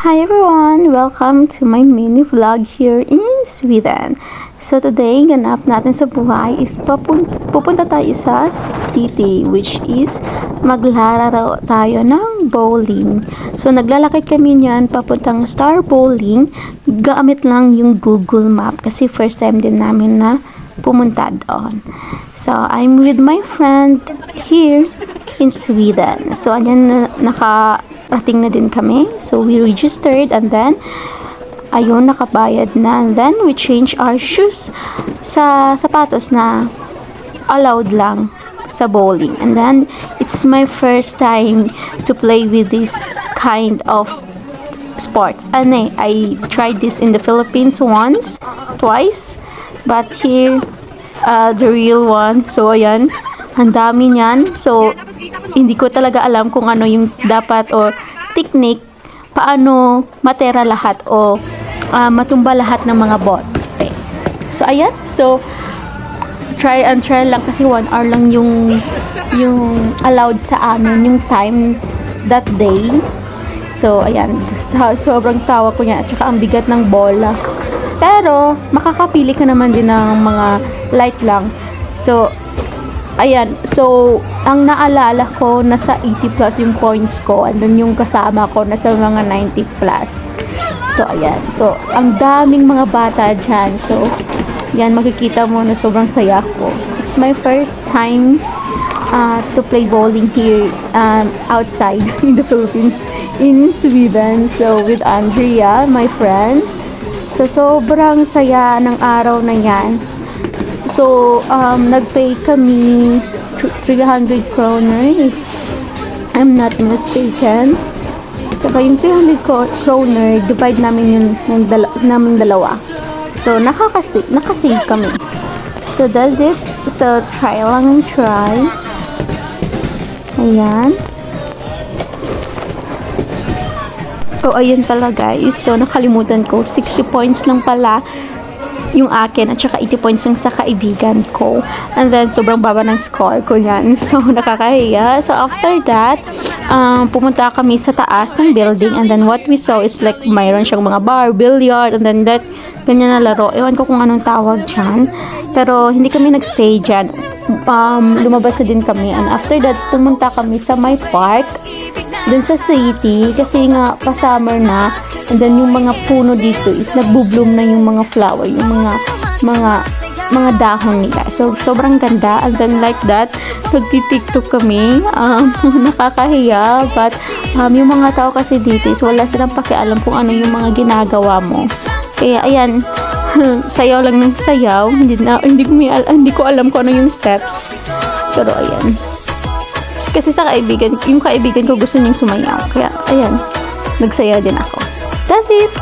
Hi everyone! Welcome to my mini vlog here in Sweden. So today, ganap natin sa buhay is pupunta tayo sa city, which is maglalaro tayo ng bowling. So naglalakad kami niyan papuntang Star Bowling gamit lang yung Google Map kasi first time din namin na pumunta doon. So I'm with my friend here in Sweden. So ayan, nakarating na din kami. So we registered and then ayun, nakabayad na. And then we change our shoes sa sapatos na allowed lang sa bowling. And then it's my first time to play with this kind of sports. I tried this in the Philippines once, twice, but here the real one. So ayan, ang dami niyan. So hindi ko talaga alam kung ano yung dapat or technique paano matera lahat o matumba lahat ng mga bote. So ayan, so try and try lang kasi 1 hour lang yung allowed sa amin yung time that day. So ayan, sobrang tawa ko niya at saka ang bigat ng bola. Pero makakapili ka naman din ng mga light lang. So ayan, so ang naalala ko nasa 80 plus yung points ko and then yung kasama ko nasa mga 90 plus. So ayan, so ang daming mga bata dyan. So yan, makikita mo na sobrang saya ko. It's my first time to play bowling here outside in the Philippines, in Sweden. So with Andrea, my friend. So sobrang saya ng araw na yan. So, nag-pay kami 300 kroner if I'm not mistaken. Saka yung 300 kroner, divide namin yun naming dalawa. So, nakasave kami. So, that's it. So, try lang try. Ayan. Oh, ayun pala guys. So, nakalimutan ko. 60 points lang pala yung akin at saka 80 points yung sa kaibigan ko. And then, sobrang baba ng score ko yan. So, nakakahiya. So, after that, pumunta kami sa taas ng building and then what we saw is like mayroon siyang mga bar, billiard, and then that, ganyan na laro. Ewan ko kung anong tawag dyan. Pero, hindi kami nagstay dyan. Lumabas na din kami. And after that, pumunta kami sa my park dun sa city kasi nga pa-summer na and then yung mga puno dito is nagbo-bloom na yung mga flower, yung mga dahon nila. So sobrang ganda and then like that nagti-TikTok kami. Nakakahiya but yung mga tao kasi dito is wala silang pakialam kung ano yung mga ginagawa mo. Kaya ayan, sayaw lang ng sayaw. Hindi ko alam kung ano yung steps. Pero ayan. Kasi yung kaibigan ko gusto niyang sumayaw. Kaya, ayan, nagsayaw din ako. That's it!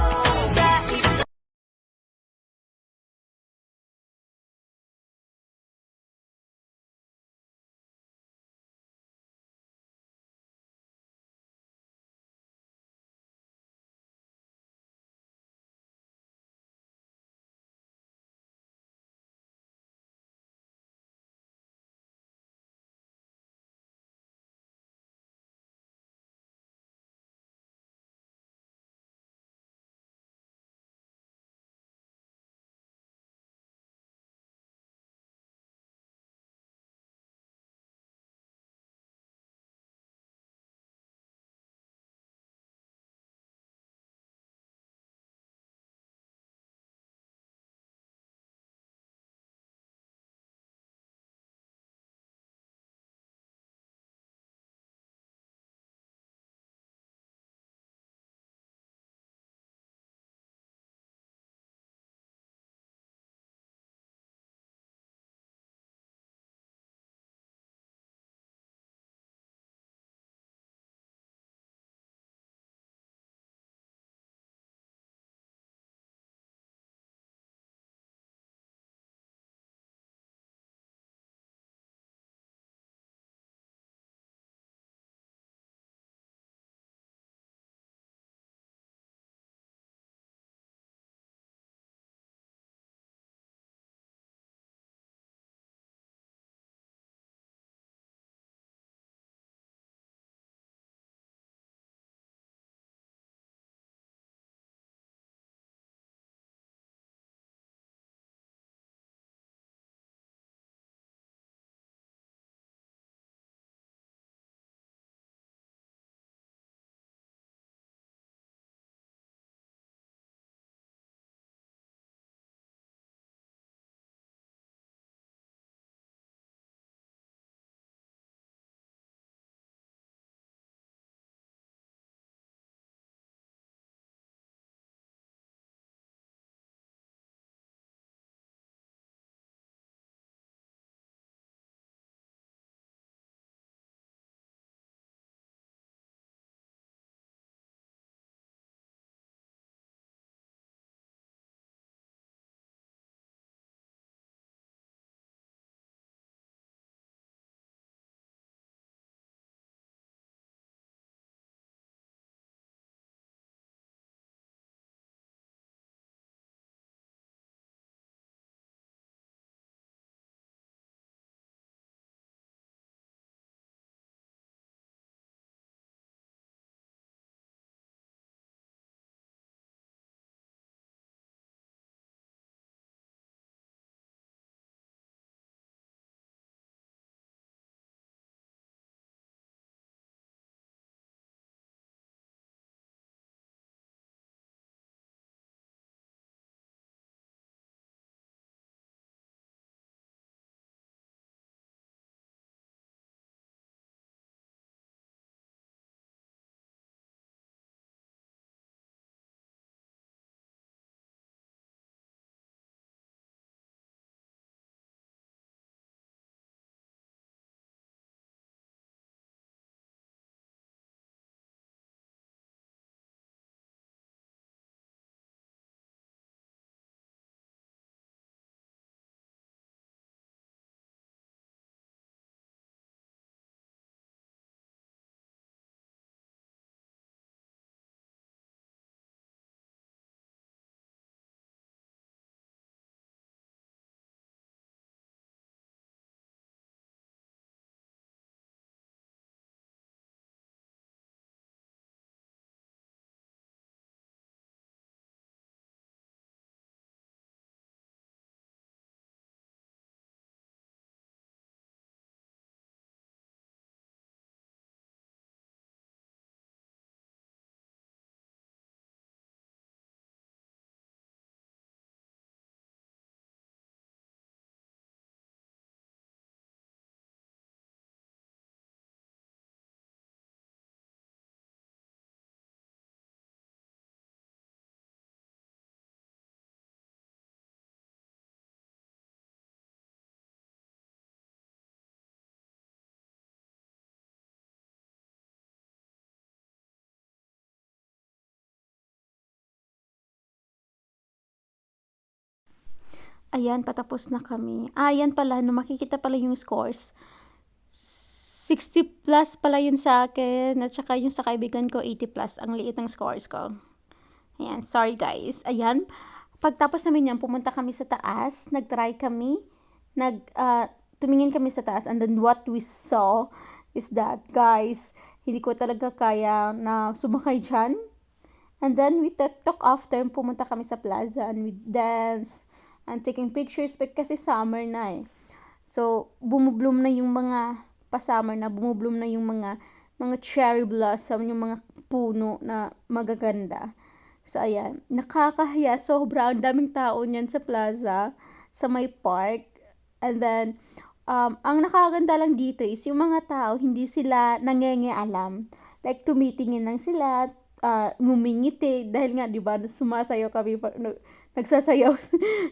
Ayan, patapos na kami. Ayan pala, no, makikita pala yung scores. 60 plus pala yun sa akin, at saka yung sa kaibigan ko, 80 plus. Ang liit ng scores ko. Ayan, sorry guys. Ayan, pagtapos namin yan, pumunta kami sa taas, nag-try kami, tumingin kami sa taas, and then what we saw is that, guys, hindi ko talaga kaya na sumakay dyan. And then we talk after, pumunta kami sa plaza, and we dance, and taking pictures, but kasi summer na eh. So, bumubloom na yung mga, pa-summer na, bumubloom na yung mga cherry blossom, yung mga puno na magaganda. So, ayan. Nakakahiya. Sobra. Ang daming tao niyan sa plaza, sa may park. And then, ang nakakaganda lang dito is yung mga tao, hindi sila nangengialam. Like, tumitingin lang sila, ngumingiti. Dahil nga, di ba, sumasayaw kami, nagsasayaw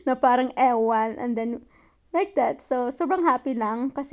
na parang ewan. And then, like that. So, sobrang happy lang kasi